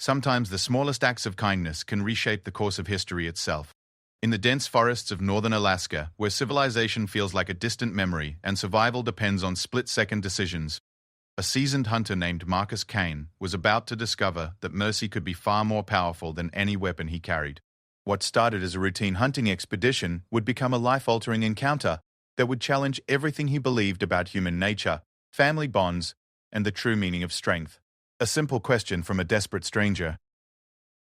Sometimes the smallest acts of kindness can reshape the course of history itself. In the dense forests of northern Alaska, where civilization feels like a distant memory and survival depends on split-second decisions, a seasoned hunter named Marcus Kane was about to discover that mercy could be far more powerful than any weapon he carried. What started as a routine hunting expedition would become a life-altering encounter that would challenge everything he believed about human nature, family bonds, and the true meaning of strength. A simple question from a desperate stranger,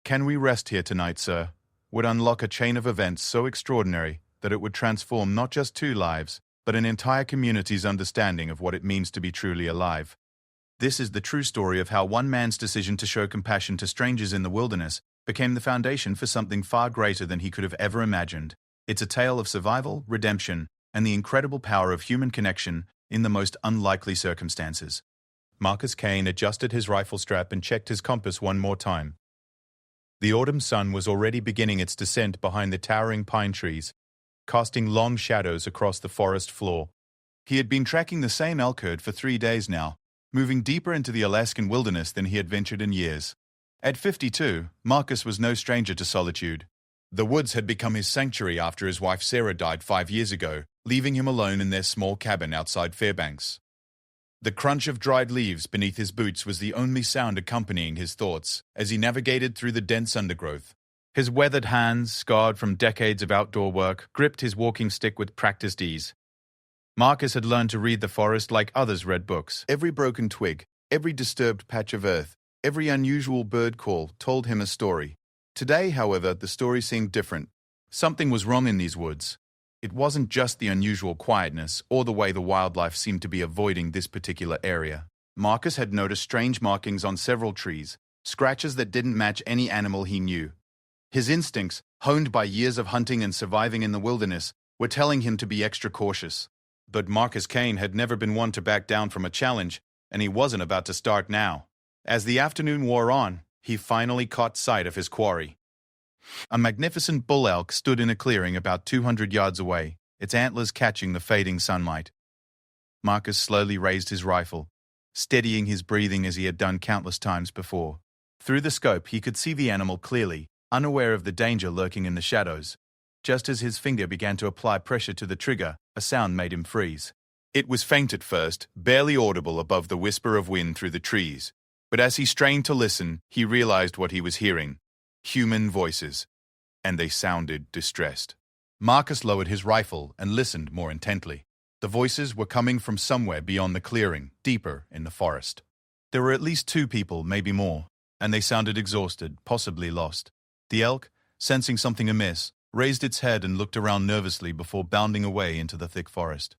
"Can we rest here tonight, sir?" would unlock a chain of events so extraordinary that it would transform not just two lives, but an entire community's understanding of what it means to be truly alive. This is the true story of how one man's decision to show compassion to strangers in the wilderness became the foundation for something far greater than he could have ever imagined. It's a tale of survival, redemption, and the incredible power of human connection in the most unlikely circumstances. Marcus Kane adjusted his rifle strap and checked his compass one more time. The autumn sun was already beginning its descent behind the towering pine trees, casting long shadows across the forest floor. He had been tracking the same elk herd for 3 days now, moving deeper into the Alaskan wilderness than he had ventured in years. At 52, Marcus was no stranger to solitude. The woods had become his sanctuary after his wife Sarah died 5 years ago, leaving him alone in their small cabin outside Fairbanks. The crunch of dried leaves beneath his boots was the only sound accompanying his thoughts as he navigated through the dense undergrowth. His weathered hands, scarred from decades of outdoor work, gripped his walking stick with practiced ease. Marcus had learned to read the forest like others read books. Every broken twig, every disturbed patch of earth, every unusual bird call told him a story. Today, however, the story seemed different. Something was wrong in these woods. It wasn't just the unusual quietness or the way the wildlife seemed to be avoiding this particular area. Marcus had noticed strange markings on several trees, scratches that didn't match any animal he knew. His instincts, honed by years of hunting and surviving in the wilderness, were telling him to be extra cautious. But Marcus Kane had never been one to back down from a challenge, and he wasn't about to start now. As the afternoon wore on, he finally caught sight of his quarry. A magnificent bull elk stood in a clearing about 200 yards away, its antlers catching the fading sunlight. Marcus slowly raised his rifle, steadying his breathing as he had done countless times before. Through the scope, he could see the animal clearly, unaware of the danger lurking in the shadows. Just as his finger began to apply pressure to the trigger, a sound made him freeze. It was faint at first, barely audible above the whisper of wind through the trees. But as he strained to listen, he realized what he was hearing. Human voices, and they sounded distressed. Marcus lowered his rifle and listened more intently. The voices were coming from somewhere beyond the clearing, deeper in the forest. There were at least 2 people, maybe more, and they sounded exhausted, possibly lost. The elk, sensing something amiss, raised its head and looked around nervously before bounding away into the thick forest.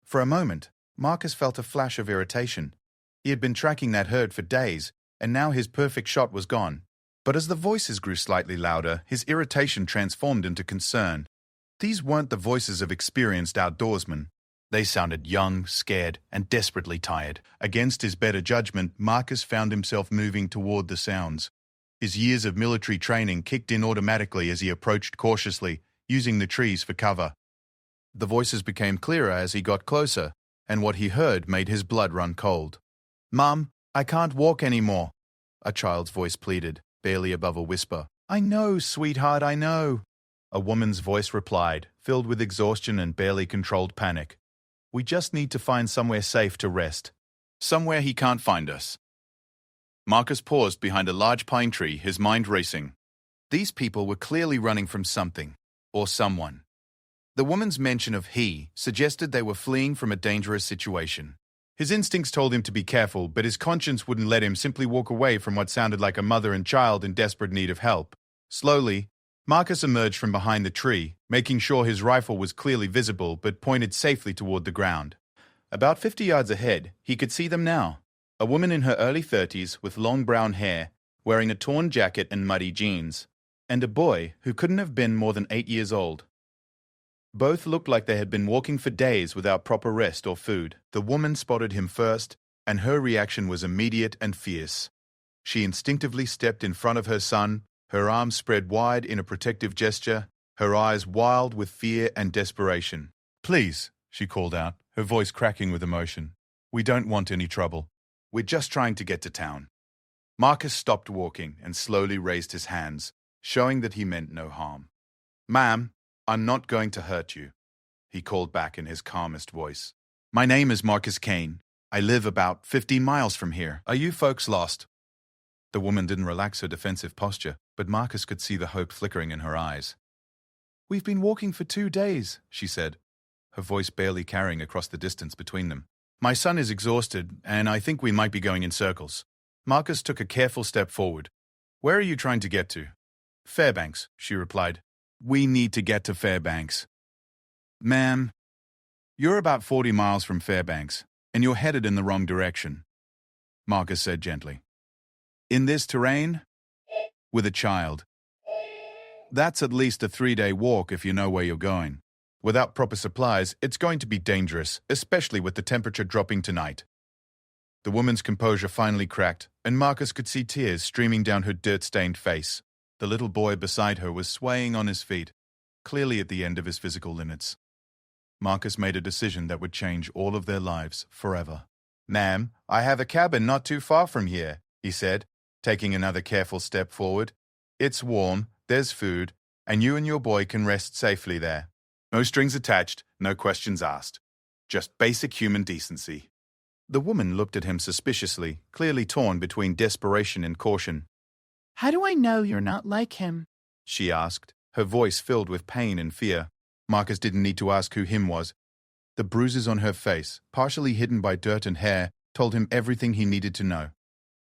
For a moment, Marcus felt a flash of irritation. He had been tracking that herd for days, and now his perfect shot was gone. But as the voices grew slightly louder, his irritation transformed into concern. These weren't the voices of experienced outdoorsmen. They sounded young, scared, and desperately tired. Against his better judgment, Marcus found himself moving toward the sounds. His years of military training kicked in automatically as he approached cautiously, using the trees for cover. The voices became clearer as he got closer, and what he heard made his blood run cold. "Mom, I can't walk anymore," a child's voice pleaded, barely above a whisper. "I know, sweetheart, I know," a woman's voice replied, filled with exhaustion and barely controlled panic. "We just need to find somewhere safe to rest. Somewhere he can't find us." Marcus paused behind a large pine tree, his mind racing. These people were clearly running from something, or someone. The woman's mention of he suggested they were fleeing from a dangerous situation. His instincts told him to be careful, but his conscience wouldn't let him simply walk away from what sounded like a mother and child in desperate need of help. Slowly, Marcus emerged from behind the tree, making sure his rifle was clearly visible but pointed safely toward the ground. About 50 yards ahead, he could see them now. A woman in her early 30s with long brown hair, wearing a torn jacket and muddy jeans, and a boy who couldn't have been more than 8 years old. Both looked like they had been walking for days without proper rest or food. The woman spotted him first, and her reaction was immediate and fierce. She instinctively stepped in front of her son, her arms spread wide in a protective gesture, her eyes wild with fear and desperation. "Please," she called out, her voice cracking with emotion. "We don't want any trouble. We're just trying to get to town." Marcus stopped walking and slowly raised his hands, showing that he meant no harm. "Ma'am, I'm not going to hurt you," he called back in his calmest voice. "My name is Marcus Kane. I live about 15 miles from here. Are you folks lost?" The woman didn't relax her defensive posture, but Marcus could see the hope flickering in her eyes. "We've been walking for 2 days," she said, her voice barely carrying across the distance between them. "My son is exhausted, and I think we might be going in circles." Marcus took a careful step forward. "Where are you trying to get to?" "Fairbanks," she replied. "We need to get to Fairbanks." "Ma'am, you're about 40 miles from Fairbanks, and you're headed in the wrong direction," Marcus said gently. "In this terrain? With a child. That's at least a 3-day walk if you know where you're going. Without proper supplies, it's going to be dangerous, especially with the temperature dropping tonight." The woman's composure finally cracked, and Marcus could see tears streaming down her dirt-stained face. The little boy beside her was swaying on his feet, clearly at the end of his physical limits. Marcus made a decision that would change all of their lives forever. "Ma'am, I have a cabin not too far from here," he said, taking another careful step forward. "It's warm, there's food, and you and your boy can rest safely there. No strings attached, no questions asked. Just basic human decency." The woman looked at him suspiciously, clearly torn between desperation and caution. "How do I know you're not like him?" she asked, her voice filled with pain and fear. Marcus didn't need to ask who him was. The bruises on her face, partially hidden by dirt and hair, told him everything he needed to know.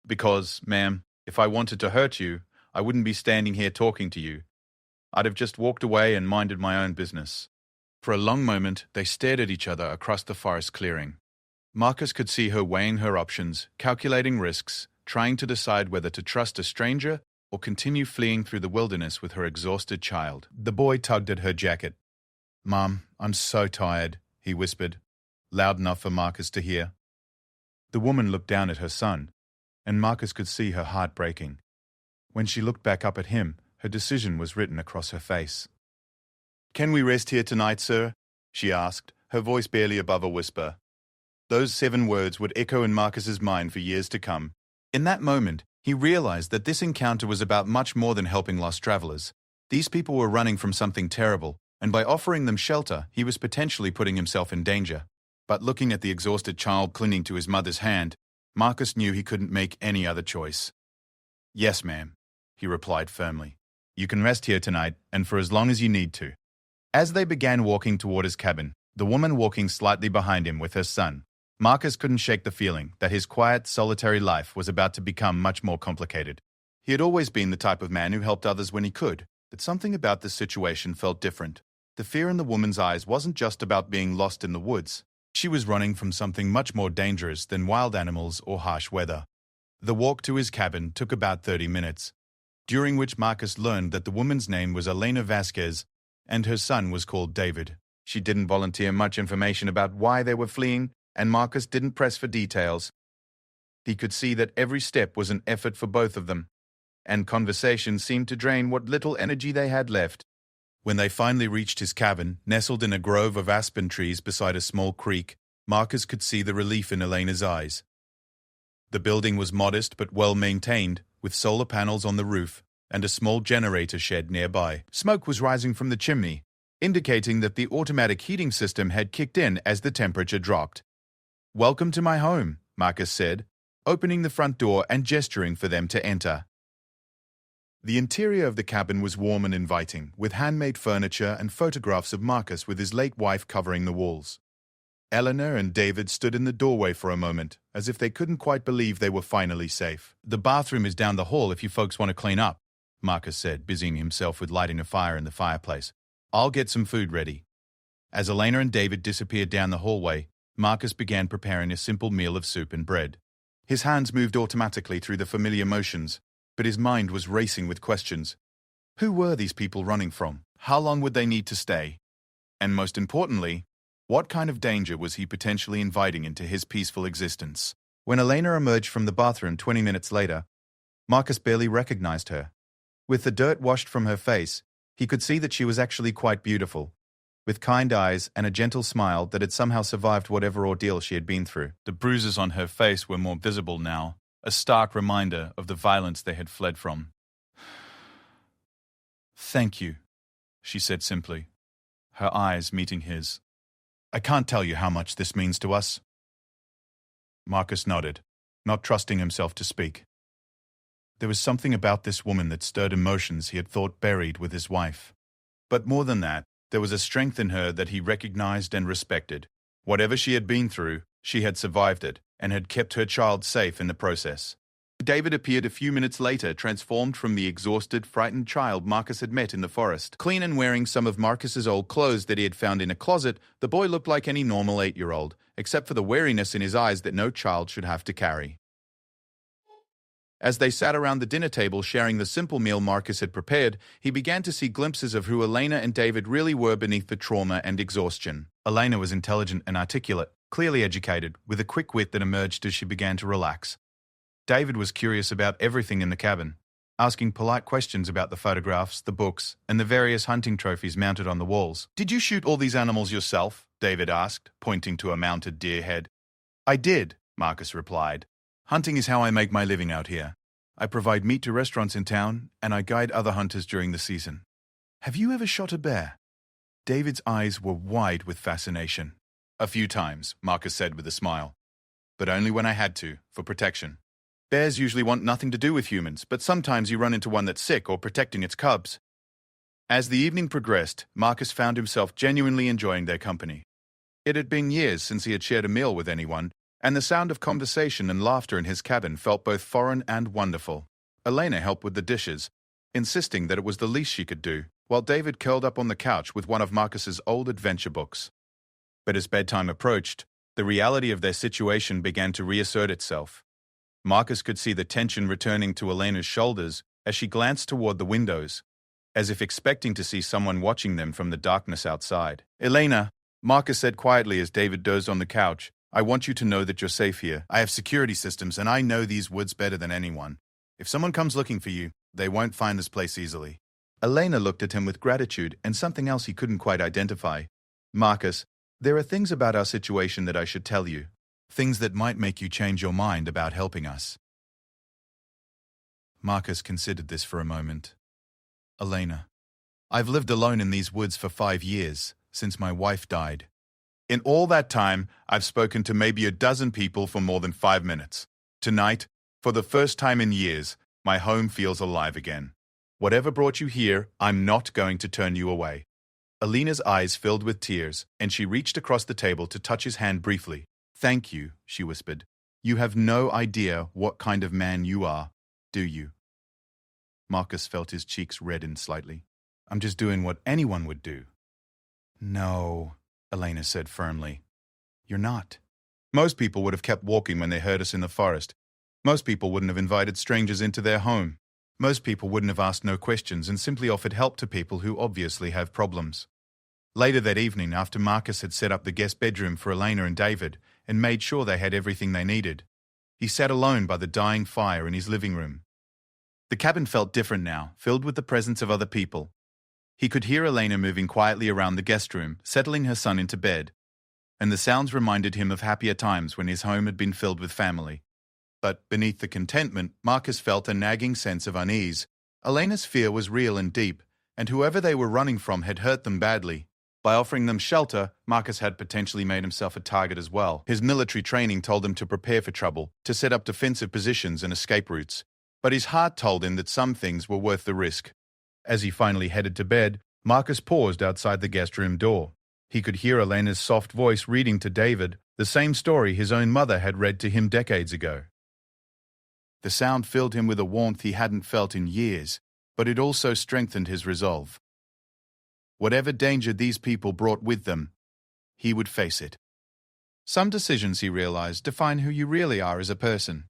"Because, ma'am, if I wanted to hurt you, I wouldn't be standing here talking to you. I'd have just walked away and minded my own business." For a long moment, they stared at each other across the forest clearing. Marcus could see her weighing her options, calculating risks, trying to decide whether to trust a stranger or continue fleeing through the wilderness with her exhausted child. The boy tugged at her jacket. "Mom, I'm so tired," he whispered, loud enough for Marcus to hear. The woman looked down at her son, and Marcus could see her heart breaking. When she looked back up at him, her decision was written across her face. "Can we rest here tonight, sir?" she asked, her voice barely above a whisper. Those 7 words would echo in Marcus's mind for years to come. In that moment, he realized that this encounter was about much more than helping lost travelers. These people were running from something terrible, and by offering them shelter, he was potentially putting himself in danger. But looking at the exhausted child clinging to his mother's hand, Marcus knew he couldn't make any other choice. "Yes, ma'am," he replied firmly. "You can rest here tonight, and for as long as you need to." As they began walking toward his cabin, the woman walking slightly behind him with her son, Marcus couldn't shake the feeling that his quiet, solitary life was about to become much more complicated. He had always been the type of man who helped others when he could, but something about this situation felt different. The fear in the woman's eyes wasn't just about being lost in the woods. She was running from something much more dangerous than wild animals or harsh weather. The walk to his cabin took about 30 minutes, during which Marcus learned that the woman's name was Elena Vasquez and her son was called David. She didn't volunteer much information about why they were fleeing, and Marcus didn't press for details. He could see that every step was an effort for both of them, and conversation seemed to drain what little energy they had left. When they finally reached his cabin, nestled in a grove of aspen trees beside a small creek, Marcus could see the relief in Elena's eyes. The building was modest but well-maintained, with solar panels on the roof and a small generator shed nearby. Smoke was rising from the chimney, indicating that the automatic heating system had kicked in as the temperature dropped. "Welcome to my home," Marcus said, opening the front door and gesturing for them to enter. The interior of the cabin was warm and inviting, with handmade furniture and photographs of Marcus with his late wife covering the walls. Eleanor and David stood in the doorway for a moment, as if they couldn't quite believe they were finally safe. "The bathroom is down the hall if you folks want to clean up," Marcus said, busying himself with lighting a fire in the fireplace. "I'll get some food ready." As Elena and David disappeared down the hallway, Marcus began preparing a simple meal of soup and bread. His hands moved automatically through the familiar motions, but his mind was racing with questions. Who were these people running from? How long would they need to stay? And most importantly, what kind of danger was he potentially inviting into his peaceful existence? When Elena emerged from the bathroom 20 minutes later, Marcus barely recognized her. With the dirt washed from her face, he could see that she was actually quite beautiful, with kind eyes and a gentle smile that had somehow survived whatever ordeal she had been through. The bruises on her face were more visible now, a stark reminder of the violence they had fled from. "Thank you," she said simply, her eyes meeting his. "I can't tell you how much this means to us." Marcus nodded, not trusting himself to speak. There was something about this woman that stirred emotions he had thought buried with his wife. But more than that, there was a strength in her that he recognized and respected. Whatever she had been through, she had survived it, and had kept her child safe in the process. David appeared a few minutes later, transformed from the exhausted, frightened child Marcus had met in the forest. Clean and wearing some of Marcus's old clothes that he had found in a closet, the boy looked like any normal 8-year-old, except for the wariness in his eyes that no child should have to carry. As they sat around the dinner table sharing the simple meal Marcus had prepared, he began to see glimpses of who Elena and David really were beneath the trauma and exhaustion. Elena was intelligent and articulate, clearly educated, with a quick wit that emerged as she began to relax. David was curious about everything in the cabin, asking polite questions about the photographs, the books, and the various hunting trophies mounted on the walls. "Did you shoot all these animals yourself?" David asked, pointing to a mounted deer head. "I did," Marcus replied. "Hunting is how I make my living out here. I provide meat to restaurants in town, and I guide other hunters during the season." "Have you ever shot a bear?" David's eyes were wide with fascination. "A few times," Marcus said with a smile. "But only when I had to, for protection. Bears usually want nothing to do with humans, but sometimes you run into one that's sick or protecting its cubs." As the evening progressed, Marcus found himself genuinely enjoying their company. It had been years since he had shared a meal with anyone, and the sound of conversation and laughter in his cabin felt both foreign and wonderful. Elena helped with the dishes, insisting that it was the least she could do, while David curled up on the couch with one of Marcus's old adventure books. But as bedtime approached, the reality of their situation began to reassert itself. Marcus could see the tension returning to Elena's shoulders as she glanced toward the windows, as if expecting to see someone watching them from the darkness outside. "Elena," Marcus said quietly as David dozed on the couch, "I want you to know that you're safe here. I have security systems, and I know these woods better than anyone. If someone comes looking for you, they won't find this place easily." Elena looked at him with gratitude and something else he couldn't quite identify. "Marcus, there are things about our situation that I should tell you. Things that might make you change your mind about helping us." Marcus considered this for a moment. "Elena, I've lived alone in these woods for 5 years, since my wife died. In all that time, I've spoken to maybe a dozen people for more than 5 minutes. Tonight, for the first time in years, my home feels alive again. Whatever brought you here, I'm not going to turn you away." Elena's eyes filled with tears, and she reached across the table to touch his hand briefly. "Thank you," she whispered. "You have no idea what kind of man you are, do you?" Marcus felt his cheeks redden slightly. "I'm just doing what anyone would do." "No," Elena said firmly. "You're not. Most people would have kept walking when they heard us in the forest. Most people wouldn't have invited strangers into their home. Most people wouldn't have asked no questions and simply offered help to people who obviously have problems." Later that evening, after Marcus had set up the guest bedroom for Elena and David and made sure they had everything they needed, he sat alone by the dying fire in his living room. The cabin felt different now, filled with the presence of other people. He could hear Elena moving quietly around the guest room, settling her son into bed, and the sounds reminded him of happier times when his home had been filled with family. But beneath the contentment, Marcus felt a nagging sense of unease. Elena's fear was real and deep, and whoever they were running from had hurt them badly. By offering them shelter, Marcus had potentially made himself a target as well. His military training told him to prepare for trouble, to set up defensive positions and escape routes. But his heart told him that some things were worth the risk. As he finally headed to bed, Marcus paused outside the guest room door. He could hear Elena's soft voice reading to David the same story his own mother had read to him decades ago. The sound filled him with a warmth he hadn't felt in years, but it also strengthened his resolve. Whatever danger these people brought with them, he would face it. Some decisions, he realized, define who you really are as a person.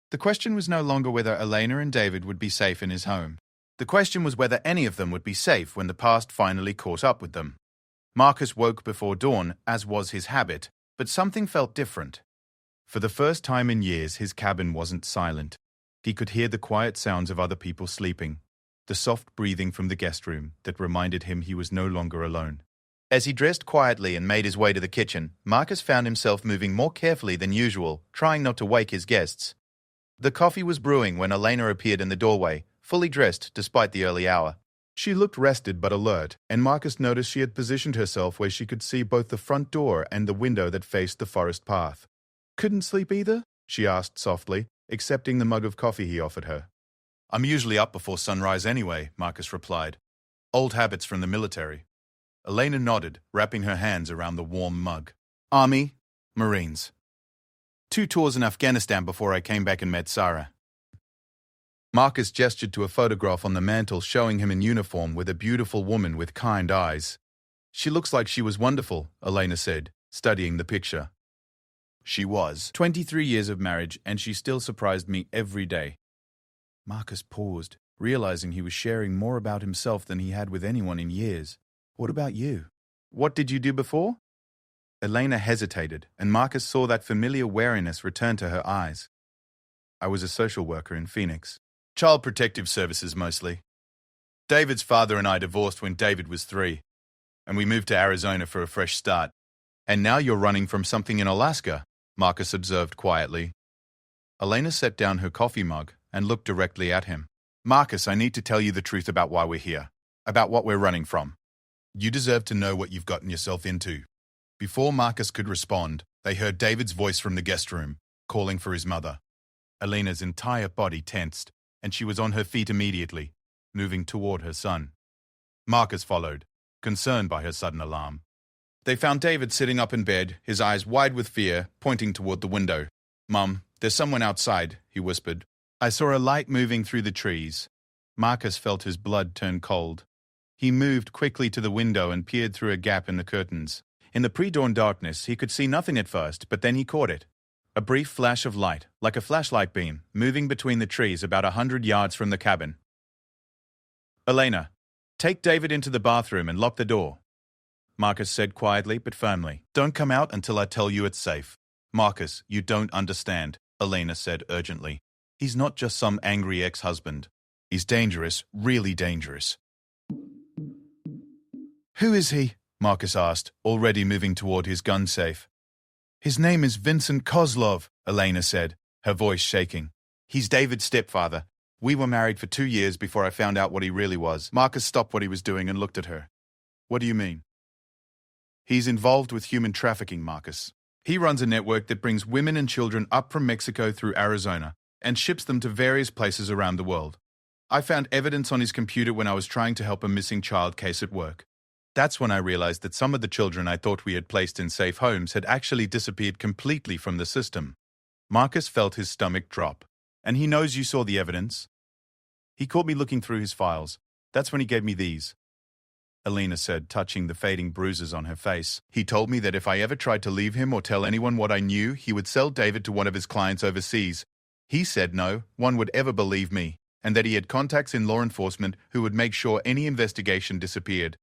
The question was no longer whether Elena and David would be safe in his home. The question was whether any of them would be safe when the past finally caught up with them. Marcus woke before dawn, as was his habit, but something felt different. For the first time in years, his cabin wasn't silent. He could hear the quiet sounds of other people sleeping, the soft breathing from the guest room that reminded him he was no longer alone. As he dressed quietly and made his way to the kitchen, Marcus found himself moving more carefully than usual, trying not to wake his guests. The coffee was brewing when Elena appeared in the doorway, fully dressed despite the early hour. She looked rested but alert, and Marcus noticed she had positioned herself where she could see both the front door and the window that faced the forest path. "Couldn't sleep either?" she asked softly, accepting the mug of coffee he offered her. "I'm usually up before sunrise anyway," Marcus replied. "Old habits from the military." Elena nodded, wrapping her hands around the warm mug. "Army, Marines. 2 tours in Afghanistan before I came back and met Sarah." Marcus gestured to a photograph on the mantel showing him in uniform with a beautiful woman with kind eyes. "She looks like she was wonderful," Elena said, studying the picture. She was. 23 years of marriage, and she still surprised me every day. Marcus paused, realizing he was sharing more about himself than he had with anyone in years. "What about you? What did you do before?" Elena hesitated, and Marcus saw that familiar wariness return to her eyes. "I was a social worker in Phoenix. Child Protective Services mostly. David's father and I divorced when David was 3, and we moved to Arizona for a fresh start. And now you're running from something in Alaska," Marcus observed quietly. Elena set down her coffee mug and looked directly at him. "Marcus, I need to tell you the truth about why we're here, about what we're running from. You deserve to know what you've gotten yourself into." Before Marcus could respond, they heard David's voice from the guest room, calling for his mother. Elena's entire body tensed, and she was on her feet immediately, moving toward her son. Marcus followed, concerned by her sudden alarm. They found David sitting up in bed, his eyes wide with fear, pointing toward the window. "Mum, there's someone outside," he whispered. "I saw a light moving through the trees." Marcus felt his blood turn cold. He moved quickly to the window and peered through a gap in the curtains. In the pre-dawn darkness, he could see nothing at first, but then he caught it. A brief flash of light, like a flashlight beam, moving between the trees about 100 yards from the cabin. "Elena, take David into the bathroom and lock the door," Marcus said quietly but firmly. "Don't come out until I tell you it's safe." "Marcus, you don't understand," Elena said urgently. "He's not just some angry ex-husband. He's dangerous, really dangerous." "Who is he?" Marcus asked, already moving toward his gun safe. "His name is Vincent Kozlov," Elena said, her voice shaking. "He's David's stepfather. We were married for 2 years before I found out what he really was." Marcus stopped what he was doing and looked at her. "What do you mean?" "He's involved with human trafficking, Marcus. He runs a network that brings women and children up from Mexico through Arizona and ships them to various places around the world. I found evidence on his computer when I was trying to help a missing child case at work. That's when I realized that some of the children I thought we had placed in safe homes had actually disappeared completely from the system." Marcus felt his stomach drop. "And he knows you saw the evidence?" "He caught me looking through his files. That's when he gave me these," Elena said, touching the fading bruises on her face. "He told me that if I ever tried to leave him or tell anyone what I knew, he would sell David to one of his clients overseas. He said no one would ever believe me, and that he had contacts in law enforcement who would make sure any investigation disappeared."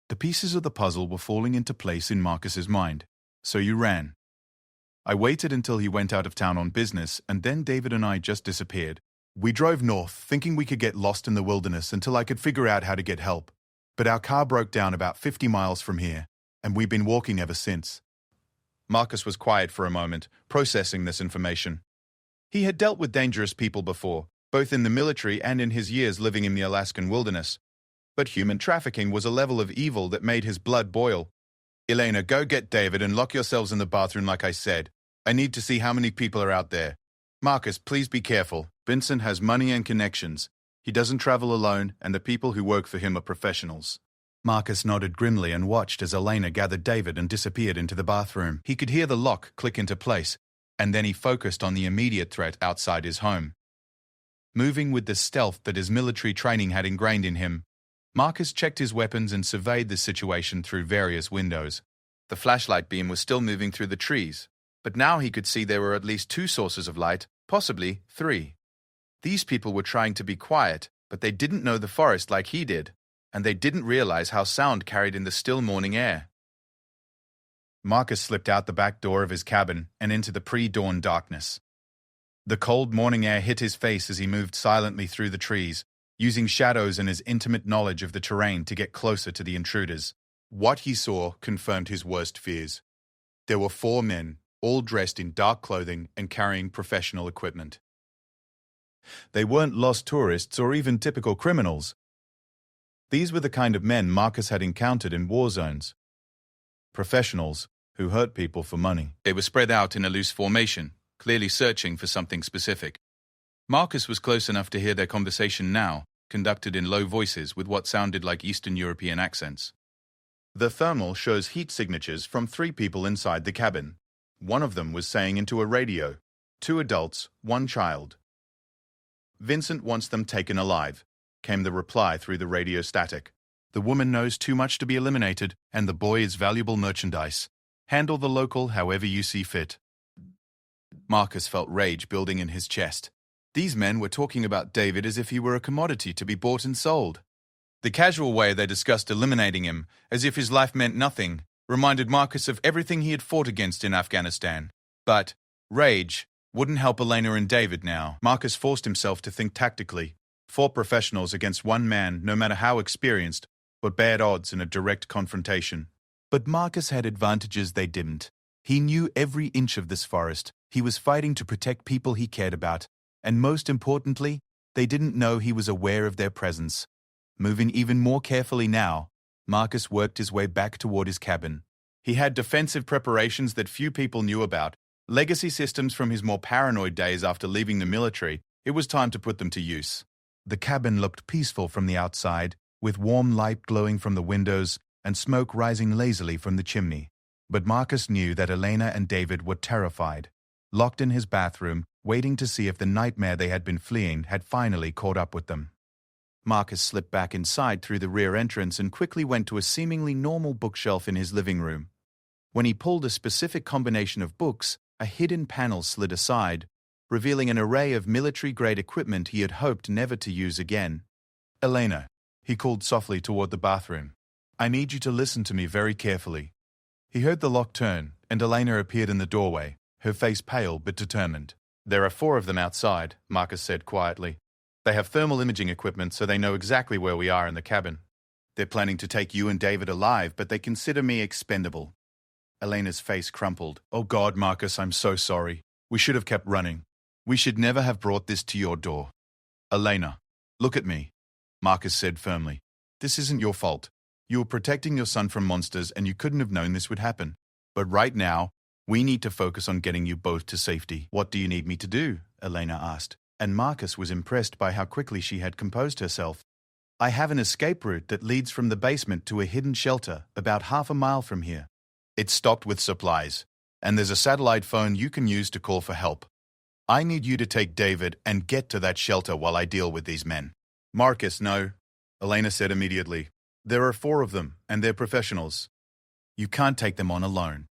The pieces of the puzzle were falling into place in Marcus's mind. "So you ran." "I waited until he went out of town on business, and then David and I just disappeared. We drove north, thinking we could get lost in the wilderness until I could figure out how to get help. But our car broke down about 50 miles from here, and we've been walking ever since." Marcus was quiet for a moment, processing this information. He had dealt with dangerous people before, both in the military and in his years living in the Alaskan wilderness. But human trafficking was a level of evil that made his blood boil. "Elena, go get David and lock yourselves in the bathroom like I said. I need to see how many people are out there. Marcus, please be careful. Vincent has money and connections. He doesn't travel alone, and the people who work for him are professionals." Marcus nodded grimly and watched as Elena gathered David and disappeared into the bathroom. He could hear the lock click into place, and then he focused on the immediate threat outside his home. Moving with the stealth that his military training had ingrained in him, Marcus checked his weapons and surveyed the situation through various windows. The flashlight beam was still moving through the trees, but now he could see there were at least 2 sources of light, possibly 3. These people were trying to be quiet, but they didn't know the forest like he did, and they didn't realize how sound carried in the still morning air. Marcus slipped out the back door of his cabin and into the pre-dawn darkness. The cold morning air hit his face as he moved silently through the trees, using shadows and his intimate knowledge of the terrain to get closer to the intruders. What he saw confirmed his worst fears. There were 4 men, all dressed in dark clothing and carrying professional equipment. They weren't lost tourists or even typical criminals. These were the kind of men Marcus had encountered in war zones. Professionals who hurt people for money. They were spread out in a loose formation, clearly searching for something specific. Marcus was close enough to hear their conversation now, conducted in low voices with what sounded like Eastern European accents. The thermal shows heat signatures from 3 people inside the cabin. One of them was saying into a radio, 2 adults, 1 child. Vincent wants them taken alive, came the reply through the radio static. The woman knows too much to be eliminated, and the boy is valuable merchandise. Handle the local however you see fit. Marcus felt rage building in his chest. These men were talking about David as if he were a commodity to be bought and sold. The casual way they discussed eliminating him, as if his life meant nothing, reminded Marcus of everything he had fought against in Afghanistan. But rage wouldn't help Elena and David now. Marcus forced himself to think tactically. 4 professionals against 1 man, no matter how experienced, were bad odds in a direct confrontation. But Marcus had advantages they didn't. He knew every inch of this forest. He was fighting to protect people he cared about. And most importantly, they didn't know he was aware of their presence. Moving even more carefully now, Marcus worked his way back toward his cabin. He had defensive preparations that few people knew about, legacy systems from his more paranoid days after leaving the military. It was time to put them to use. The cabin looked peaceful from the outside, with warm light glowing from the windows and smoke rising lazily from the chimney. But Marcus knew that Elena and David were terrified, locked in his bathroom, waiting to see if the nightmare they had been fleeing had finally caught up with them. Marcus slipped back inside through the rear entrance and quickly went to a seemingly normal bookshelf in his living room. When he pulled a specific combination of books, a hidden panel slid aside, revealing an array of military-grade equipment he had hoped never to use again. "Elena," he called softly toward the bathroom. "I need you to listen to me very carefully." He heard the lock turn, and Elena appeared in the doorway, her face pale but determined. "There are 4 of them outside," Marcus said quietly. "They have thermal imaging equipment, so they know exactly where we are in the cabin. They're planning to take you and David alive, but they consider me expendable." Elena's face crumpled. "Oh God, Marcus, I'm so sorry. We should have kept running. We should never have brought this to your door." "Elena, look at me," Marcus said firmly. "This isn't your fault. You were protecting your son from monsters and you couldn't have known this would happen. But right now, we need to focus on getting you both to safety." "What do you need me to do?" Elena asked, and Marcus was impressed by how quickly she had composed herself. "I have an escape route that leads from the basement to a hidden shelter about half a mile from here. It's stocked with supplies, and there's a satellite phone you can use to call for help. I need you to take David and get to that shelter while I deal with these men." "Marcus, no," Elena said immediately. "There are 4 of them, and they're professionals. You can't take them on alone."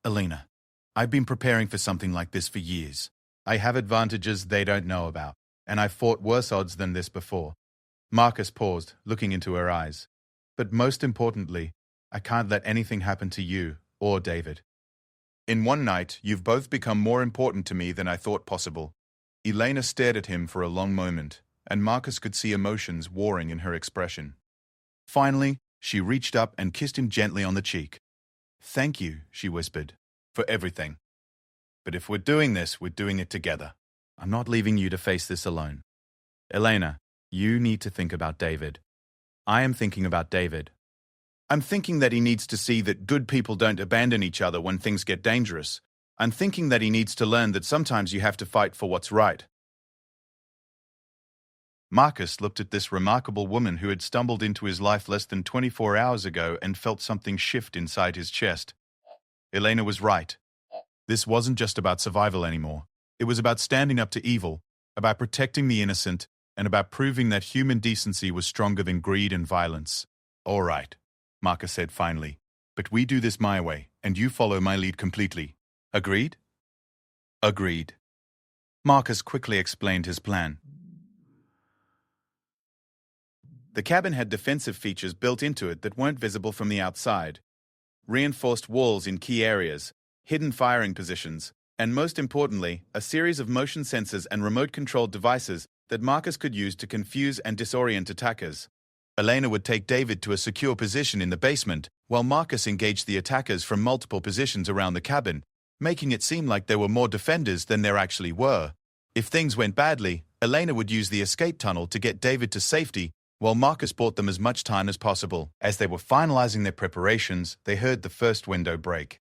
"Elena, I've been preparing for something like this for years. I have advantages they don't know about, and I've fought worse odds than this before." Marcus paused, looking into her eyes. "But most importantly, I can't let anything happen to you or David. In one night, you've both become more important to me than I thought possible." Elena stared at him for a long moment, and Marcus could see emotions warring in her expression. Finally, she reached up and kissed him gently on the cheek. "Thank you," she whispered, "for everything. But if we're doing this, we're doing it together. I'm not leaving you to face this alone. Elena, you need to think about David. I am thinking about David. I'm thinking that he needs to see that good people don't abandon each other when things get dangerous. I'm thinking that he needs to learn that sometimes you have to fight for what's right." Marcus looked at this remarkable woman who had stumbled into his life less than 24 hours ago and felt something shift inside his chest. Elena was right. This wasn't just about survival anymore. It was about standing up to evil, about protecting the innocent, and about proving that human decency was stronger than greed and violence. "All right," Marcus said finally, "but we do this my way, and you follow my lead completely. Agreed?" "Agreed." Marcus quickly explained his plan. The cabin had defensive features built into it that weren't visible from the outside. Reinforced walls in key areas, hidden firing positions, and most importantly, a series of motion sensors and remote-controlled devices that Marcus could use to confuse and disorient attackers. Elena would take David to a secure position in the basement, while Marcus engaged the attackers from multiple positions around the cabin, making it seem like there were more defenders than there actually were. If things went badly, Elena would use the escape tunnel to get David to safety, while Marcus bought them as much time as possible. As they were finalizing their preparations, they heard the first window break.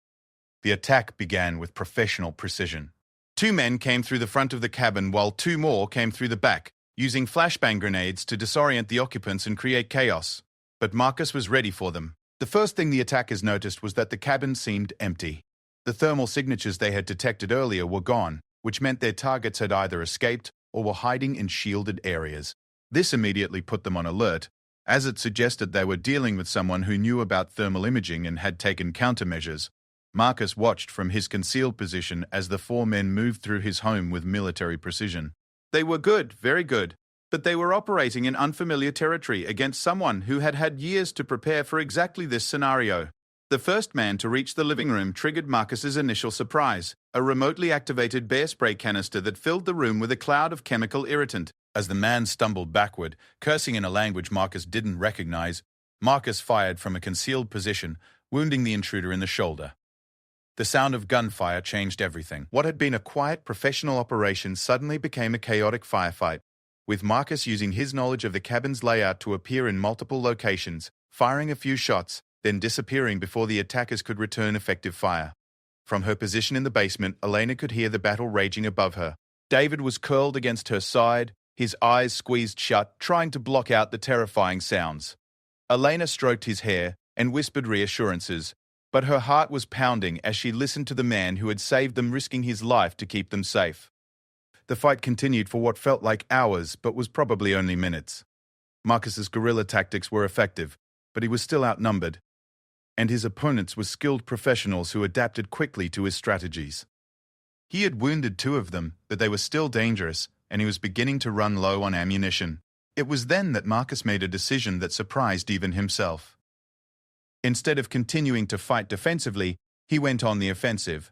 The attack began with professional precision. 2 men came through the front of the cabin while 2 more came through the back, using flashbang grenades to disorient the occupants and create chaos. But Marcus was ready for them. The first thing the attackers noticed was that the cabin seemed empty. The thermal signatures they had detected earlier were gone, which meant their targets had either escaped or were hiding in shielded areas. This immediately put them on alert, as it suggested they were dealing with someone who knew about thermal imaging and had taken countermeasures. Marcus watched from his concealed position as the 4 men moved through his home with military precision. They were good, very good, but they were operating in unfamiliar territory against someone who had had years to prepare for exactly this scenario. The first man to reach the living room triggered Marcus's initial surprise, a remotely activated bear spray canister that filled the room with a cloud of chemical irritant. As the man stumbled backward, cursing in a language Marcus didn't recognize, Marcus fired from a concealed position, wounding the intruder in the shoulder. The sound of gunfire changed everything. What had been a quiet professional operation suddenly became a chaotic firefight, with Marcus using his knowledge of the cabin's layout to appear in multiple locations, firing a few shots, then disappearing before the attackers could return effective fire. From her position in the basement, Elena could hear the battle raging above her. David was curled against her side, his eyes squeezed shut, trying to block out the terrifying sounds. Elena stroked his hair and whispered reassurances, but her heart was pounding as she listened to the man who had saved them, risking his life to keep them safe. The fight continued for what felt like hours, but was probably only minutes. Marcus's guerrilla tactics were effective, but he was still outnumbered, and his opponents were skilled professionals who adapted quickly to his strategies. He had wounded 2 of them, but they were still dangerous, and he was beginning to run low on ammunition. It was then that Marcus made a decision that surprised even himself. Instead of continuing to fight defensively, he went on the offensive.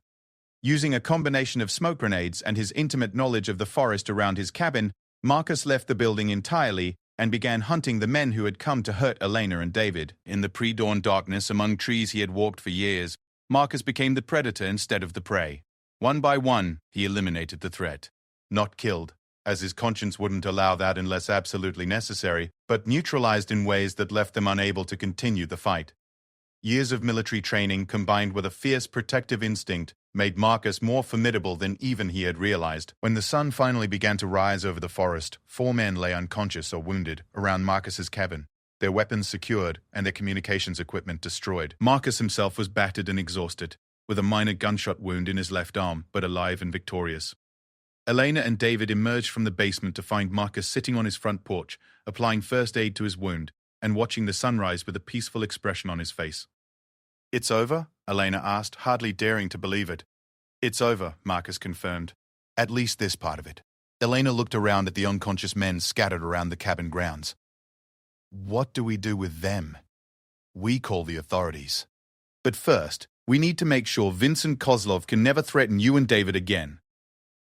Using a combination of smoke grenades and his intimate knowledge of the forest around his cabin, Marcus left the building entirely and began hunting the men who had come to hurt Elena and David. In the pre-dawn darkness among trees he had walked for years, Marcus became the predator instead of the prey. One by one, he eliminated the threat. Not killed, as his conscience wouldn't allow that unless absolutely necessary, but neutralized in ways that left them unable to continue the fight. Years of military training combined with a fierce protective instinct made Marcus more formidable than even he had realized. When the sun finally began to rise over the forest, 4 men lay unconscious or wounded around Marcus's cabin, their weapons secured and their communications equipment destroyed. Marcus himself was battered and exhausted, with a minor gunshot wound in his left arm, but alive and victorious. Elena and David emerged from the basement to find Marcus sitting on his front porch, applying first aid to his wound and watching the sunrise with a peaceful expression on his face. "It's over?" Elena asked, hardly daring to believe it. "It's over," Marcus confirmed. "At least this part of it." Elena looked around at the unconscious men scattered around the cabin grounds. "What do we do with them?" "We call the authorities. But first, we need to make sure Vincent Kozlov can never threaten you and David again."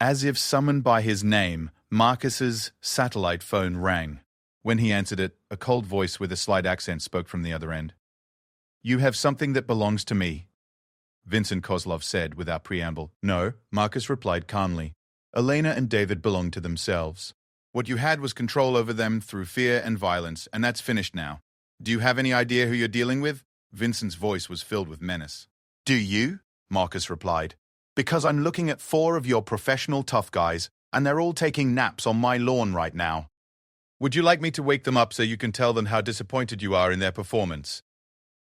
As if summoned by his name, Marcus's satellite phone rang. When he answered it, a cold voice with a slight accent spoke from the other end. "You have something that belongs to me," Vincent Kozlov said without preamble. "No," Marcus replied calmly. "Elena and David belong to themselves. What you had was control over them through fear and violence, and that's finished now. Do you have any idea who you're dealing with?" Vincent's voice was filled with menace. "Do you?" Marcus replied. "Because I'm looking at 4 of your professional tough guys, and they're all taking naps on my lawn right now. Would you like me to wake them up so you can tell them how disappointed you are in their performance?"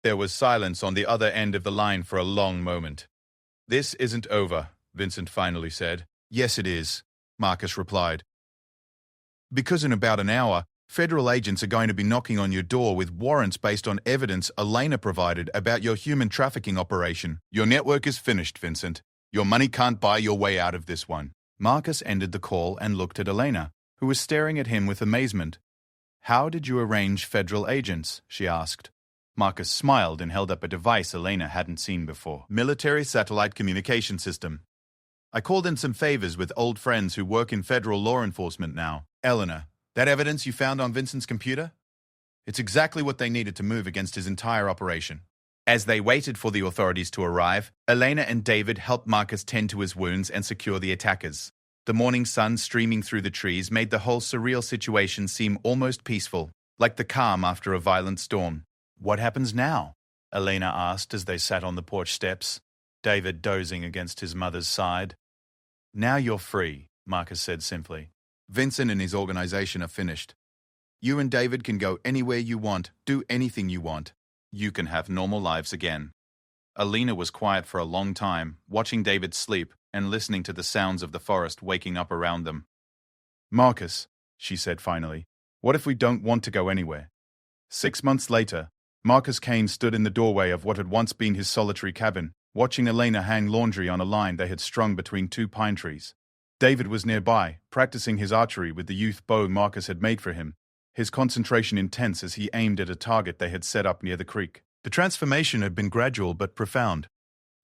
There was silence on the other end of the line for a long moment. "This isn't over," Vincent finally said. "Yes, it is," Marcus replied. "Because in about an hour, federal agents are going to be knocking on your door with warrants based on evidence Elena provided about your human trafficking operation. Your network is finished, Vincent. Your money can't buy your way out of this one." Marcus ended the call and looked at Elena, who was staring at him with amazement. "How did you arrange federal agents?" she asked. Marcus smiled and held up a device Elena hadn't seen before. "Military satellite communication system. I called in some favors with old friends who work in federal law enforcement now. Eleanor, that evidence you found on Vincent's computer? It's exactly what they needed to move against his entire operation." As they waited for the authorities to arrive, Elena and David helped Marcus tend to his wounds and secure the attackers. The morning sun streaming through the trees made the whole surreal situation seem almost peaceful, like the calm after a violent storm. "What happens now?" Elena asked as they sat on the porch steps, David dozing against his mother's side. "Now you're free," Marcus said simply. "Vincent and his organization are finished. You and David can go anywhere you want, do anything you want. You can have normal lives again." Elena was quiet for a long time, watching David sleep and listening to the sounds of the forest waking up around them. "Marcus," she said finally, "what if we don't want to go anywhere?" 6 months later, Marcus Kane stood in the doorway of what had once been his solitary cabin, watching Elena hang laundry on a line they had strung between 2 pine trees. David was nearby, practicing his archery with the youth bow Marcus had made for him, his concentration intense as he aimed at a target they had set up near the creek. The transformation had been gradual but profound.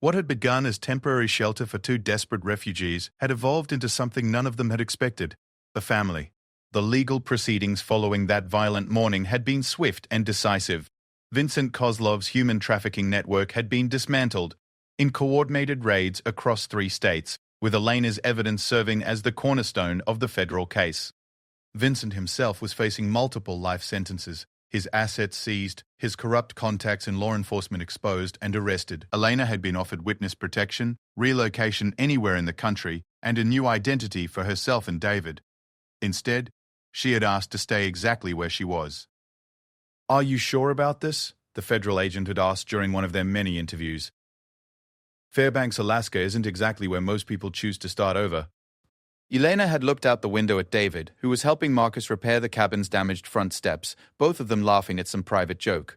What had begun as temporary shelter for 2 desperate refugees had evolved into something none of them had expected: a family. The legal proceedings following that violent morning had been swift and decisive. Vincent Kozlov's human trafficking network had been dismantled in coordinated raids across 3 states, with Elena's evidence serving as the cornerstone of the federal case. Vincent himself was facing multiple life sentences, his assets seized, his corrupt contacts in law enforcement exposed and arrested. Elena had been offered witness protection, relocation anywhere in the country, and a new identity for herself and David. Instead, she had asked to stay exactly where she was. "Are you sure about this?" the federal agent had asked during one of their many interviews. "Fairbanks, Alaska isn't exactly where most people choose to start over." Elena had looked out the window at David, who was helping Marcus repair the cabin's damaged front steps, both of them laughing at some private joke.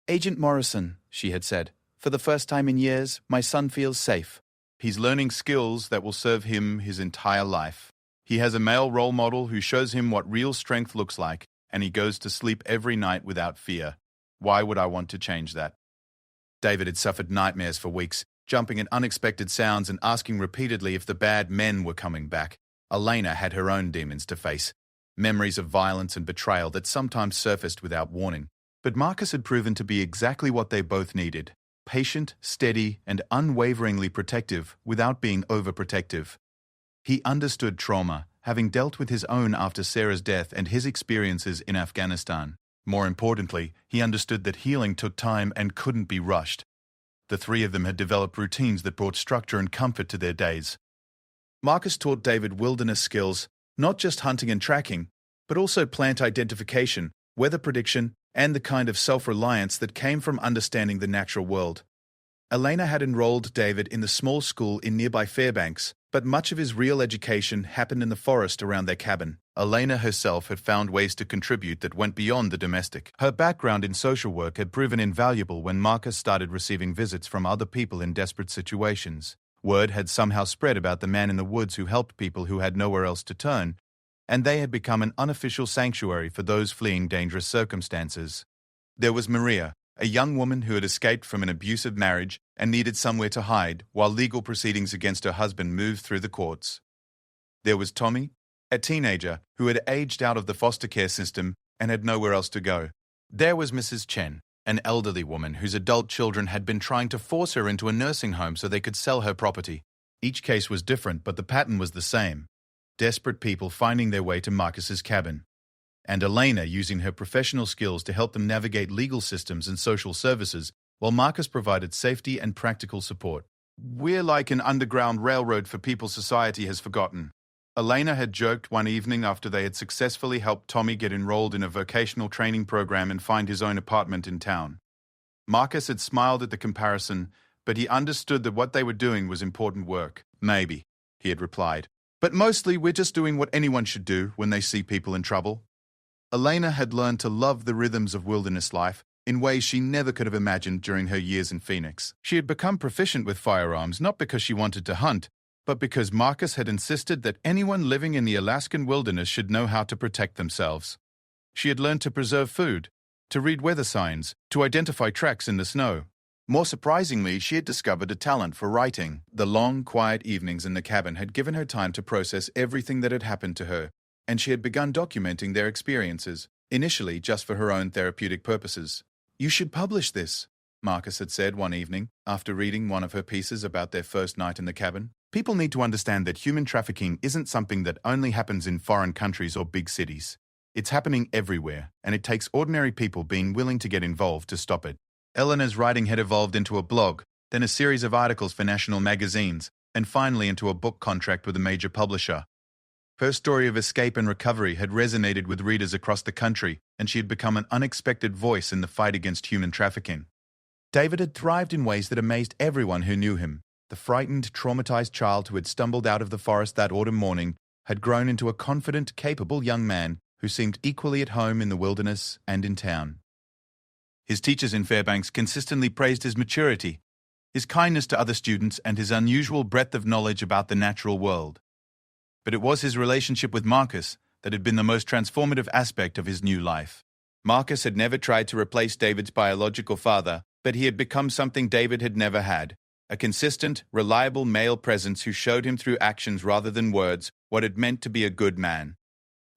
"Agent Morrison," she had said, "for the first time in years, my son feels safe. He's learning skills that will serve him his entire life. He has a male role model who shows him what real strength looks like, and he goes to sleep every night without fear. Why would I want to change that?" David had suffered nightmares for weeks, jumping at unexpected sounds and asking repeatedly if the bad men were coming back. Elena had her own demons to face, memories of violence and betrayal that sometimes surfaced without warning. But Marcus had proven to be exactly what they both needed: patient, steady, and unwaveringly protective without being overprotective. He understood trauma, having dealt with his own after Sarah's death and his experiences in Afghanistan. More importantly, he understood that healing took time and couldn't be rushed. The 3 of them had developed routines that brought structure and comfort to their days. Marcus taught David wilderness skills, not just hunting and tracking, but also plant identification, weather prediction, and the kind of self-reliance that came from understanding the natural world. Elena had enrolled David in the small school in nearby Fairbanks, but much of his real education happened in the forest around their cabin. Elena herself had found ways to contribute that went beyond the domestic. Her background in social work had proven invaluable when Marcus started receiving visits from other people in desperate situations. Word had somehow spread about the man in the woods who helped people who had nowhere else to turn, and they had become an unofficial sanctuary for those fleeing dangerous circumstances. There was Maria, a young woman who had escaped from an abusive marriage and needed somewhere to hide while legal proceedings against her husband moved through the courts. There was Tommy, a teenager who had aged out of the foster care system and had nowhere else to go. There was Mrs. Chen, an elderly woman whose adult children had been trying to force her into a nursing home so they could sell her property. Each case was different, but the pattern was the same: desperate people finding their way to Marcus's cabin. And Elena using her professional skills to help them navigate legal systems and social services, while Marcus provided safety and practical support. "We're like an underground railroad for people society has forgotten," Elena had joked one evening after they had successfully helped Tommy get enrolled in a vocational training program and find his own apartment in town. Marcus had smiled at the comparison, but he understood that what they were doing was important work. "Maybe," he had replied. "But mostly we're just doing what anyone should do when they see people in trouble." Elena had learned to love the rhythms of wilderness life in ways she never could have imagined during her years in Phoenix. She had become proficient with firearms not because she wanted to hunt, but because Marcus had insisted that anyone living in the Alaskan wilderness should know how to protect themselves. She had learned to preserve food, to read weather signs, to identify tracks in the snow. More surprisingly, she had discovered a talent for writing. The long, quiet evenings in the cabin had given her time to process everything that had happened to her, and she had begun documenting their experiences, initially just for her own therapeutic purposes. "You should publish this," Marcus had said one evening, after reading one of her pieces about their first night in the cabin. People need to understand that human trafficking isn't something that only happens in foreign countries or big cities. It's happening everywhere, and it takes ordinary people being willing to get involved to stop it. Eleanor's writing had evolved into a blog, then a series of articles for national magazines, and finally into a book contract with a major publisher. Her story of escape and recovery had resonated with readers across the country, and she had become an unexpected voice in the fight against human trafficking. David had thrived in ways that amazed everyone who knew him. The frightened, traumatized child who had stumbled out of the forest that autumn morning had grown into a confident, capable young man who seemed equally at home in the wilderness and in town. His teachers in Fairbanks consistently praised his maturity, his kindness to other students, and his unusual breadth of knowledge about the natural world. But it was his relationship with Marcus that had been the most transformative aspect of his new life. Marcus had never tried to replace David's biological father, but he had become something David had never had, a consistent, reliable male presence who showed him through actions rather than words what it meant to be a good man.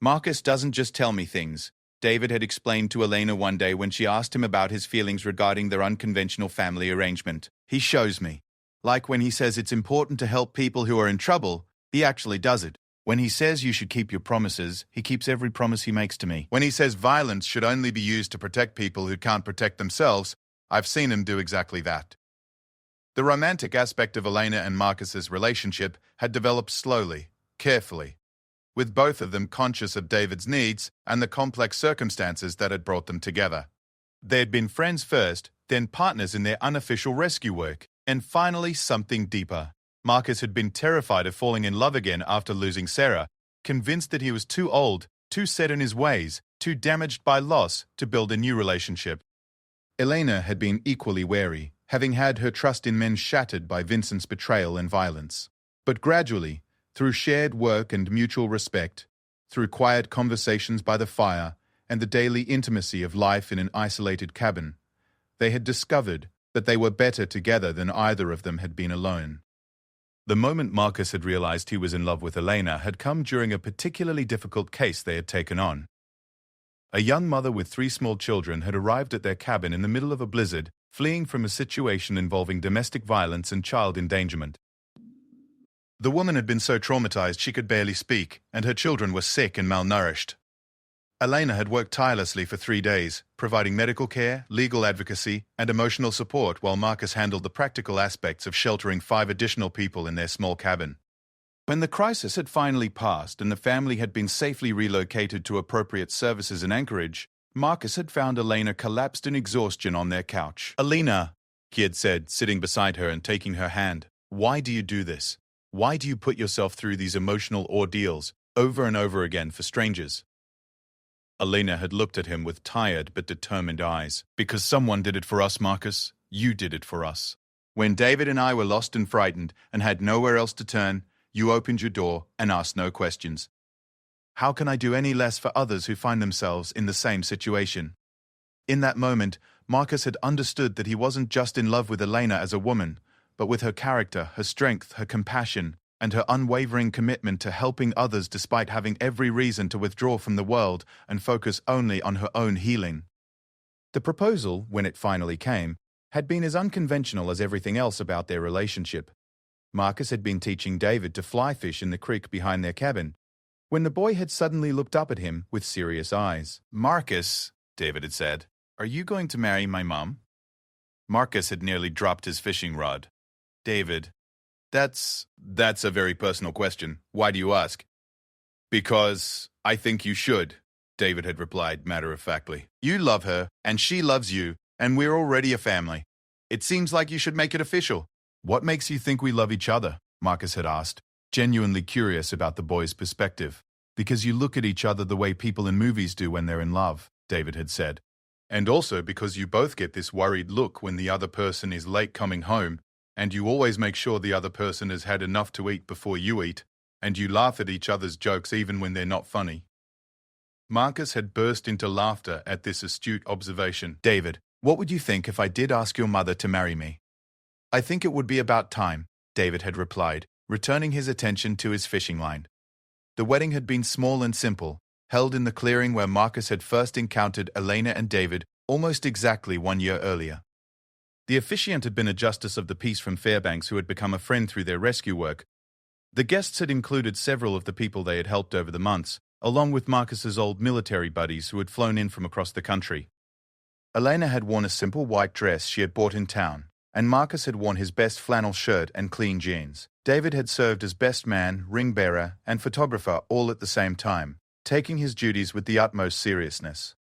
Marcus doesn't just tell me things, David had explained to Elena one day when she asked him about his feelings regarding their unconventional family arrangement. He shows me. Like when he says it's important to help people who are in trouble, he actually does it. When he says you should keep your promises, he keeps every promise he makes to me. When he says violence should only be used to protect people who can't protect themselves, I've seen him do exactly that. The romantic aspect of Elena and Marcus's relationship had developed slowly, carefully, with both of them conscious of David's needs and the complex circumstances that had brought them together. They had been friends first, then partners in their unofficial rescue work, and finally something deeper. Marcus had been terrified of falling in love again after losing Sarah, convinced that he was too old, too set in his ways, too damaged by loss to build a new relationship. Elena had been equally wary, having had her trust in men shattered by Vincent's betrayal and violence. But gradually, through shared work and mutual respect, through quiet conversations by the fire and the daily intimacy of life in an isolated cabin, they had discovered that they were better together than either of them had been alone. The moment Marcus had realized he was in love with Elena had come during a particularly difficult case they had taken on. A young mother with 3 small children had arrived at their cabin in the middle of a blizzard, fleeing from a situation involving domestic violence and child endangerment. The woman had been so traumatized she could barely speak, and her children were sick and malnourished. Elena had worked tirelessly for 3 days, providing medical care, legal advocacy, and emotional support while Marcus handled the practical aspects of sheltering 5 additional people in their small cabin. When the crisis had finally passed and the family had been safely relocated to appropriate services in Anchorage, Marcus had found Elena collapsed in exhaustion on their couch. "Elena," he had said, sitting beside her and taking her hand, "why do you do this? Why do you put yourself through these emotional ordeals over and over again for strangers?" Elena had looked at him with tired but determined eyes. "Because someone did it for us, Marcus. You did it for us. When David and I were lost and frightened and had nowhere else to turn, you opened your door and asked no questions. How can I do any less for others who find themselves in the same situation?" In that moment, Marcus had understood that he wasn't just in love with Elena as a woman, but with her character, her strength, her compassion, and her unwavering commitment to helping others despite having every reason to withdraw from the world and focus only on her own healing. The proposal, when it finally came, had been as unconventional as everything else about their relationship. Marcus had been teaching David to fly fish in the creek behind their cabin, when the boy had suddenly looked up at him with serious eyes. "Marcus," David had said, "are you going to marry my mom?" Marcus had nearly dropped his fishing rod. "David, that's a very personal question. Why do you ask?" "Because I think you should," David had replied matter-of-factly. "You love her, and she loves you, and we're already a family. It seems like you should make it official." "What makes you think we love each other?" Marcus had asked, genuinely curious about the boy's perspective. "Because you look at each other the way people in movies do when they're in love," David had said. "And also because you both get this worried look when the other person is late coming home, and you always make sure the other person has had enough to eat before you eat, and you laugh at each other's jokes even when they're not funny." Marcus had burst into laughter at this astute observation. "David, what would you think if I did ask your mother to marry me?" "I think it would be about time," David had replied, returning his attention to his fishing line. The wedding had been small and simple, held in the clearing where Marcus had first encountered Elena and David almost exactly 1 year earlier. The officiant had been a justice of the peace from Fairbanks who had become a friend through their rescue work, The guests had included several of the people they had helped over the months, along with Marcus's old military buddies who had flown in from across the country. Elena had worn a simple white dress she had bought in town, and Marcus had worn his best flannel shirt and clean jeans. David had served as best man, ring bearer, and photographer all at the same time, taking his duties with the utmost seriousness.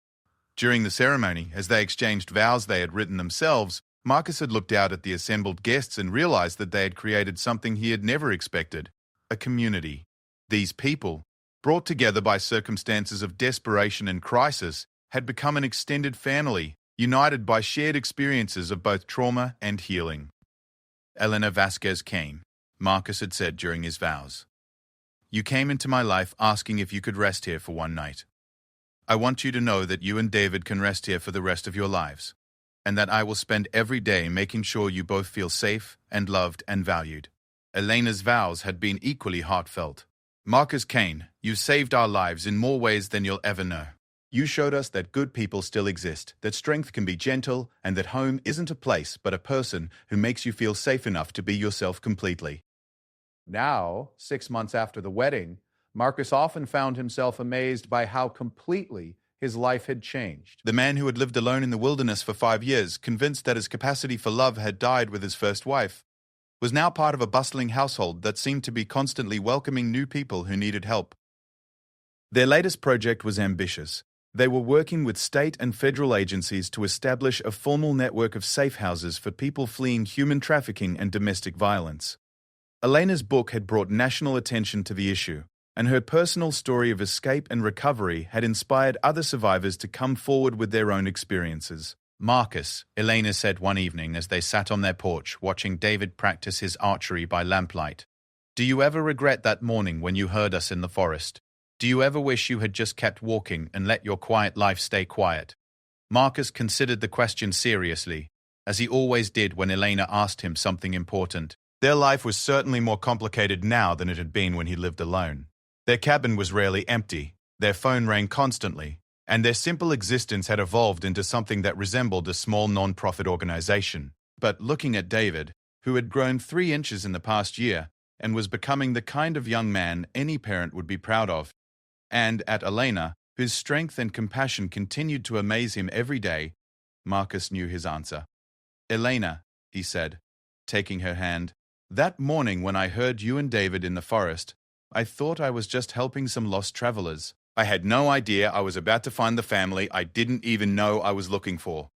During the ceremony, as they exchanged vows they had written themselves, Marcus had looked out at the assembled guests and realized that they had created something he had never expected: a community. These people, brought together by circumstances of desperation and crisis, had become an extended family, united by shared experiences of both trauma and healing. Elena Vasquez came, Marcus had said during his vows. You came into my life asking if you could rest here for one night. I want you to know that you and David can rest here for the rest of your lives, and that I will spend every day making sure you both feel safe and loved and valued. Elena's vows had been equally heartfelt. Marcus Kane, you saved our lives in more ways than you'll ever know. You showed us that good people still exist, that strength can be gentle, and that home isn't a place but a person who makes you feel safe enough to be yourself completely. Now, 6 months after the wedding, Marcus often found himself amazed by how completely his life had changed. The man who had lived alone in the wilderness for 5 years, convinced that his capacity for love had died with his first wife, was now part of a bustling household that seemed to be constantly welcoming new people who needed help. Their latest project was ambitious. They were working with state and federal agencies to establish a formal network of safe houses for people fleeing human trafficking and domestic violence. Elena's book had brought national attention to the issue, and her personal story of escape and recovery had inspired other survivors to come forward with their own experiences. Marcus, Elena said one evening as they sat on their porch watching David practice his archery by lamplight. Do you ever regret that morning when you heard us in the forest? Do you ever wish you had just kept walking and let your quiet life stay quiet? Marcus considered the question seriously, as he always did when Elena asked him something important. Their life was certainly more complicated now than it had been when he lived alone. Their cabin was rarely empty, their phone rang constantly, and their simple existence had evolved into something that resembled a small non-profit organization. But looking at David, who had grown 3 inches in the past year and was becoming the kind of young man any parent would be proud of, and at Elena, whose strength and compassion continued to amaze him every day, Marcus knew his answer. Elena, he said, taking her hand, that morning when I heard you and David in the forest, I thought I was just helping some lost travelers. I had no idea I was about to find the family I didn't even know I was looking for.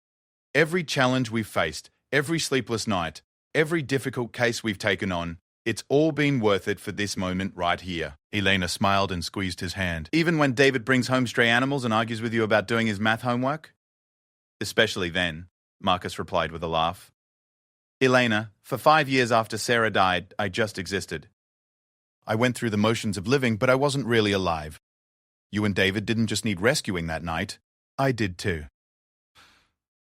Every challenge we've faced, every sleepless night, every difficult case we've taken on, it's all been worth it for this moment right here. Elena smiled and squeezed his hand. Even when David brings home stray animals and argues with you about doing his math homework? Especially then, Marcus replied with a laugh. Elena, for 5 years after Sarah died, I just existed. I went through the motions of living, but I wasn't really alive. You and David didn't just need rescuing that night. I did too.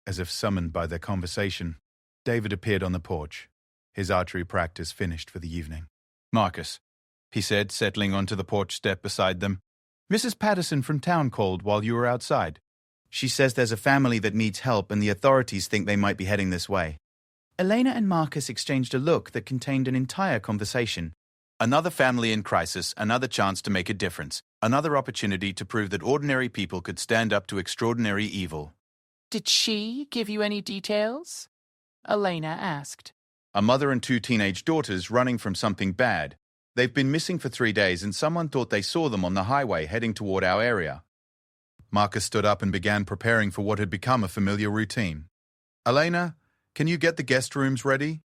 As if summoned by their conversation, David appeared on the porch, his archery practice finished for the evening. Marcus, he said, settling onto the porch step beside them. Mrs. Patterson from town called while you were outside. She says there's a family that needs help and the authorities think they might be heading this way. Elena and Marcus exchanged a look that contained an entire conversation. Another family in crisis, another chance to make a difference, another opportunity to prove that ordinary people could stand up to extraordinary evil. Did she give you any details? Elena asked. A mother and 2 teenage daughters running from something bad. They've been missing for 3 days and someone thought they saw them on the highway heading toward our area. Marcus stood up and began preparing for what had become a familiar routine. Elena, can you get the guest rooms ready?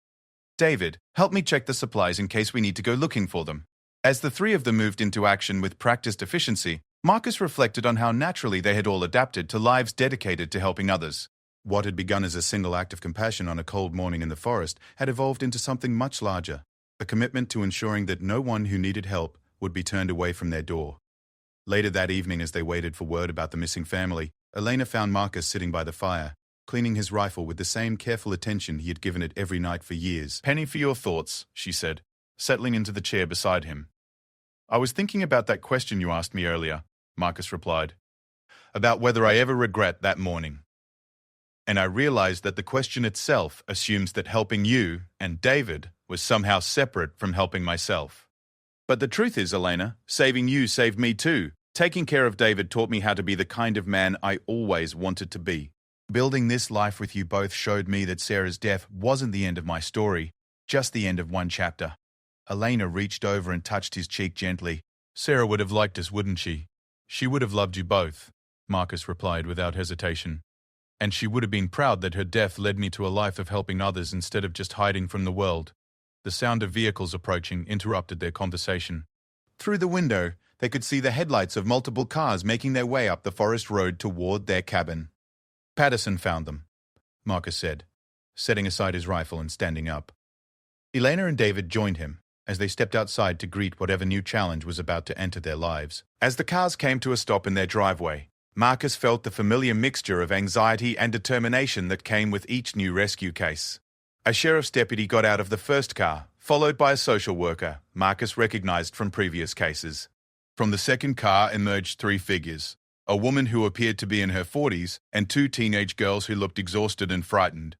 David, help me check the supplies in case we need to go looking for them. As the 3 of them moved into action with practiced efficiency, Marcus reflected on how naturally they had all adapted to lives dedicated to helping others. What had begun as a single act of compassion on a cold morning in the forest had evolved into something much larger, a commitment to ensuring that no one who needed help would be turned away from their door. Later that evening, as they waited for word about the missing family, Elena found Marcus sitting by the fire, cleaning his rifle with the same careful attention he had given it every night for years. Penny for your thoughts, she said, settling into the chair beside him. I was thinking about that question you asked me earlier, Marcus replied, about whether I ever regret that morning. And I realized that the question itself assumes that helping you and David was somehow separate from helping myself. But the truth is, Elena, saving you saved me too. Taking care of David taught me how to be the kind of man I always wanted to be. Building this life with you both showed me that Sarah's death wasn't the end of my story, just the end of one chapter. Elena reached over and touched his cheek gently. Sarah would have liked us, wouldn't she? She would have loved you both, Marcus replied without hesitation. And she would have been proud that her death led me to a life of helping others instead of just hiding from the world. The sound of vehicles approaching interrupted their conversation. Through the window, they could see the headlights of multiple cars making their way up the forest road toward their cabin. Patterson found them, Marcus said, setting aside his rifle and standing up. Elena and David joined him as they stepped outside to greet whatever new challenge was about to enter their lives. As the cars came to a stop in their driveway, Marcus felt the familiar mixture of anxiety and determination that came with each new rescue case. A sheriff's deputy got out of the first car, followed by a social worker Marcus recognized from previous cases. From the second car emerged three figures, a woman who appeared to be in her 40s and two teenage girls who looked exhausted and frightened.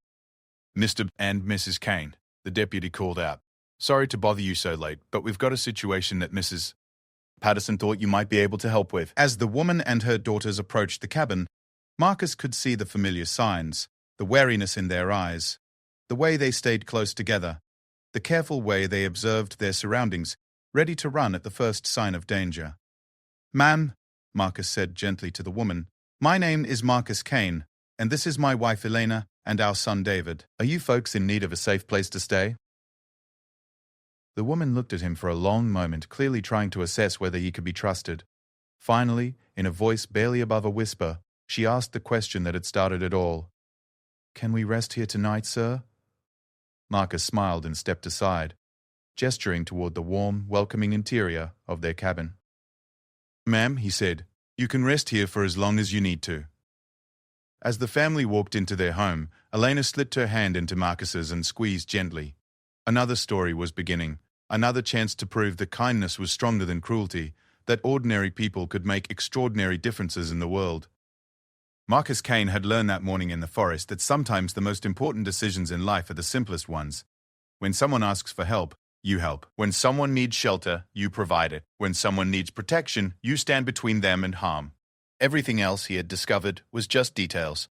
Mr. and Mrs. Kane, the deputy called out. Sorry to bother you so late, but we've got a situation that Mrs. Patterson thought you might be able to help with. As the woman and her daughters approached the cabin, Marcus could see the familiar signs, the wariness in their eyes, the way they stayed close together, the careful way they observed their surroundings, ready to run at the first sign of danger. Ma'am, Marcus said gently to the woman, my name is Marcus Kane, and this is my wife Elena and our son David. Are you folks in need of a safe place to stay? The woman looked at him for a long moment, clearly trying to assess whether he could be trusted. Finally, in a voice barely above a whisper, she asked the question that had started it all. Can we rest here tonight, sir? Marcus smiled and stepped aside, gesturing toward the warm, welcoming interior of their cabin. Ma'am, he said, you can rest here for as long as you need to. As the family walked into their home, Elena slipped her hand into Marcus's and squeezed gently. Another story was beginning, another chance to prove that kindness was stronger than cruelty, that ordinary people could make extraordinary differences in the world. Marcus Kane had learned that morning in the forest that sometimes the most important decisions in life are the simplest ones. When someone asks for help, you help. When someone needs shelter, you provide it. When someone needs protection, you stand between them and harm. Everything else he had discovered was just details.